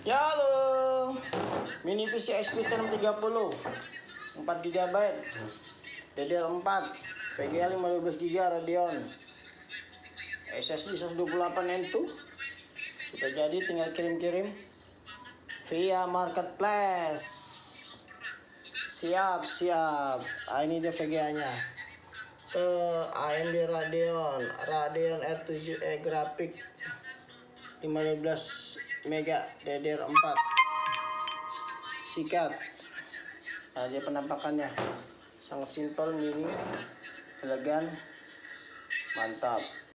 Ya halo, mini PC XP 630 4 GB DDR4 VGA 15 GB Radeon SSD 128 N2 sudah jadi, tinggal kirim-kirim via marketplace. Siap. Ini dia VGA nya AMD Radeon R7E grafik 15 mega DDR4 sikat. Nah, dia penampakannya sangat simpel, mini, elegan, mantap.